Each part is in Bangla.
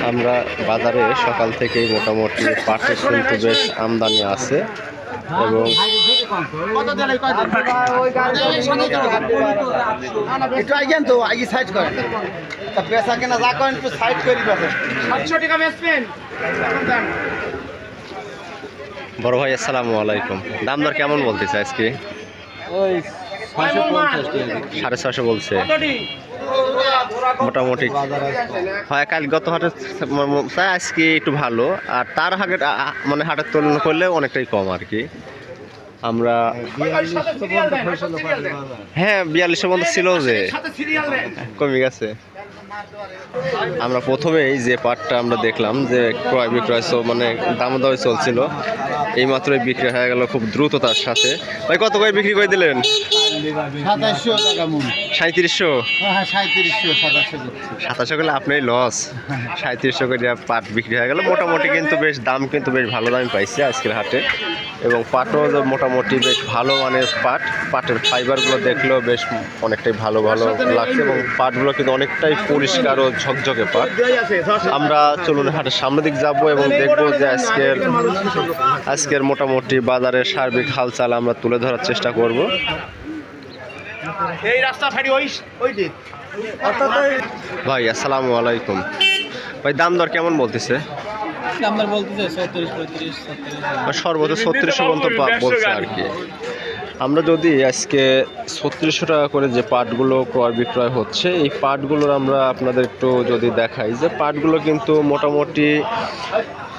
আমরা বাজারে সকাল থেকেই মোটামুটি পাটের কিন্তু বেশ আমদানি আছে এবং বড় ভাই আসসালামু আলাইকুম। দাম দর কেমন বলতেছে আজকে? ওই 650 বলছে। মোটামুটি হয় কাল গত হাটে আজকে একটু ভালো, আর তার হাটের মানে হাটের তুলনা করলে অনেকটাই কম আর কি। আমরা হ্যাঁ 4200 পর্যন্ত ছিল, যে কমে গেছে। আমরা প্রথমেই যে পাটটা আমরা দেখলাম যে ক্রয় বিক্রয় মানে দামাদামি চলছিল, এই মাত্রই বিক্রি হয়ে গেল খুব দ্রুততার সাথে। ভাই কত করে বিক্রি করে দিলেন? 2700 টাকা মূল। 3700? হ্যাঁ 3700 2700 করলে আপনার লস। 3700 করে পাট বিক্রি হয়ে গেল। মোটামুটি কিন্তু বেশ দাম কিন্তু বেশ ভালো দামই পাইছে আজকের হাটে, এবং পাটও মোটামুটি বেশ ভালো মানের পাটের ফাইবারগুলো দেখলেও বেশ অনেকটাই ভালো ভালো লাগছে, এবং পাটগুলো কিন্তু অনেকটাই পরিষ্কার ও ঝকঝকে পাট। আমরা চলুন হাটের সামনের দিক যাব এবং দেখব যে আজকের মোটামুটি বাজারের সার্বিক হালচাল আমরা তুলে ধরার চেষ্টা করব। ভাই আসসালামু আলাইকুম। ভাই দাম দর কেমন বলতেছে? সর্বোচ্চ 3600 পর্যন্ত বলছে আর কি। আমরা যদি আজকে 3600 টাকা করে যে পাটগুলো ক্রয় বিক্রয় হচ্ছে, এই পাটগুলোর আমরা আপনাদের একটু যদি দেখাই যে পাটগুলো কিন্তু মোটামুটি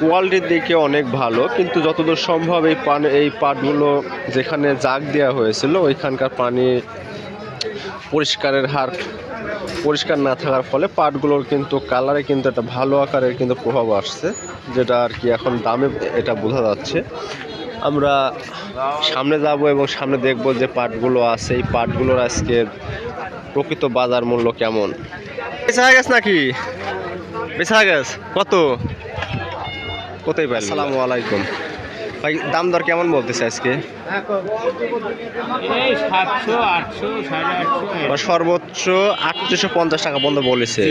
কোয়ালিটির দিকে অনেক ভালো, কিন্তু যতদূর সম্ভব এই পাটগুলো যেখানে জাগ দেওয়া হয়েছিল ওইখানকার পানি পরিষ্কারের হার পরিষ্কার না থাকার ফলে পাটগুলোর কিন্তু কালারে কিন্তু একটা ভালো আকারের কিন্তু প্রভাব আসছে, যেটা আর কি এখন দামে এটা বোঝা যাচ্ছে। আমরা সামনে যাব এবং সামনে দেখব যে পাটগুলো আছে, এই পাটগুলোর আজকের প্রকৃত বাজার মূল্য কেমন। বেচা হয়ে গেছে নাকি? বেচা হয়ে গেছে কোথায় পাই? আসসালামু আলাইকুম ভাই, দাম দর কেমন বলতেছে আজকে? সর্বোচ্চ 3850 টাকা পর্যন্ত বলেছে।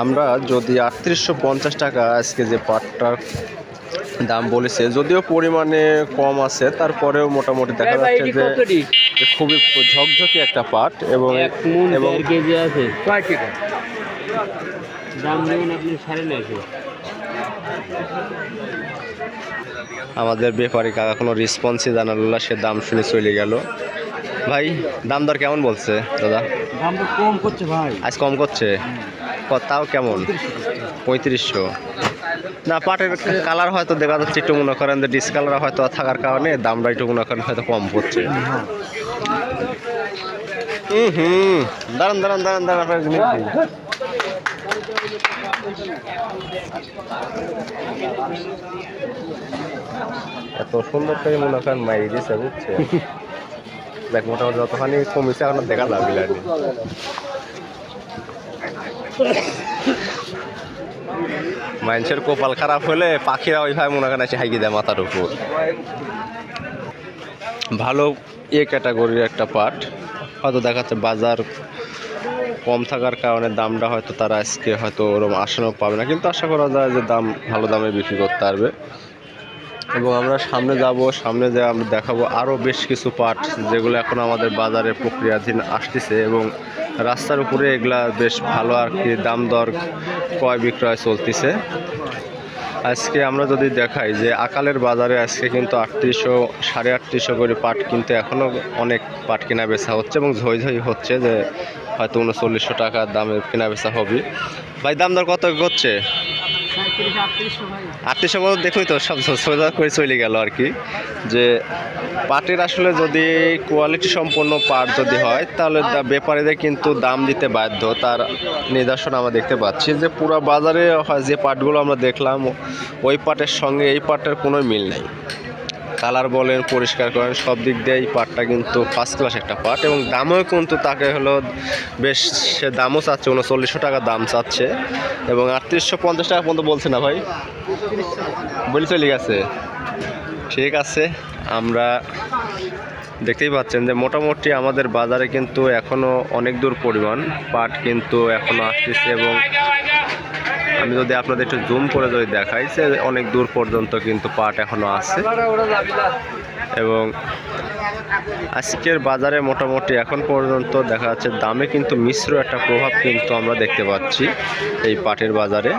আমরা যদি 3850 টাকা আজকে যে পাটটার দাম বলেছে, যদিও পরিমাণে কম আছে, তারপরেও মোটামুটি দেখা যাচ্ছে যে খুবই ঝকঝকে একটা পাট, এবং কেজি আছে দাম যেমন আপনি 9.5। আমাদের ব্যাপারী কাকা কোনো রেসপন্সই জানালো না, সে দাম শুনে চলে গেল। ভাই দাম দর কেমন বলছে দাদা? দাম তো কম করছে ভাই, আজ কম করছে। তাও কেমন? 3500 না? পাটের কালার হয়তো দেখা যাচ্ছে একটু মনে করেন যে ডিসকালার হয়তো থাকার কারণে দামটা একটু মনে করেন হয়তো কম পড়ছে। দাঁড়ান দাঁড়ান দাঁড়ান দাঁড়ান এত সুন্দর করে মনে করেন মাই দিয়েছে, বুঝছে? দেখ মোটামুটি যতখানি কমেছে এখন দেখা যাবে না। মানুষের কপাল খারাপ হলে পাখিরা ওইভাবে মনে করেন এসে হাইকে দেয় মাথার উপর। ভালো ক্যাটাগরির একটা পাট, হয়তো দেখাচ্ছে বাজার কম থাকার কারণে দামটা হয়তো তারা আজকে হয়তো ওরকম আসানো পাবে না, কিন্তু আশা করা যায় যে দাম ভালো দামে বিক্রি করতে পারবে। এবং আমরা সামনে যাব, সামনে যে আমরা দেখাবো আরও বেশ কিছু পাট যেগুলো এখন আমাদের বাজারে প্রক্রিয়াধীন আসতেছে, এবং রাস্তার উপরে এগুলা বেশ ভালো আর কি দাম দর ক্রয় বিক্রয় চলতেছে। আজকে আমরা যদি দেখাই যে আকালের বাজারে আজকে কিন্তু 3800 3850 করে পাট, কিন্তু এখনও অনেক পাট কেনা বেচা হচ্ছে, এবং ঝই হচ্ছে যে হয়তো 3900 টাকার দামের কেনা বেচা হবে। ভাই দাম দর কত হচ্ছে? 3800 পর্যন্ত। দেখুই তো সব সোজা করে চলে গেল আর কি। যে পাটের আসলে যদি কোয়ালিটি সম্পন্ন পাট যদি হয় তাহলে ব্যাপারীদের কিন্তু দাম দিতে বাধ্য, তার নিদর্শন আমরা দেখতে পাচ্ছি যে পুরো বাজারে যে পাটগুলো আমরা দেখলাম ওই পাটের সঙ্গে এই পাটের কোনো মিল নেই। কালার বলেন, পরিষ্কার করেন, সব দিক দিয়ে এই পাটটা কিন্তু ফার্স্ট ক্লাস একটা পাট, এবং দামও কিন্তু তাকে হলো বেশ, সে দামও চাচ্ছে 3900 টাকা দাম চাচ্ছে, এবং 3850 টাকা পর্যন্ত বলছে না ভাই, বলে চলে গেছে। ঠিক আছে, আমরা দেখতেই পাচ্ছেন যে মোটামুটি আমাদের বাজারে কিন্তু এখনও অনেক দূর পরিমাণ পাট কিন্তু এখনও আসতেছে, এবং আমি যদি আপনাদের একটু জুম করে যদি দেখাই যে অনেক দূর পর্যন্ত কিন্তু পাট এখনো আছে। এবং আজকের বাজারে মোটামুটি এখন পর্যন্ত দেখা যাচ্ছে দামে কিন্তু মিশ্র একটা প্রভাব কিন্তু আমরা দেখতে পাচ্ছি এই পাটের বাজারে।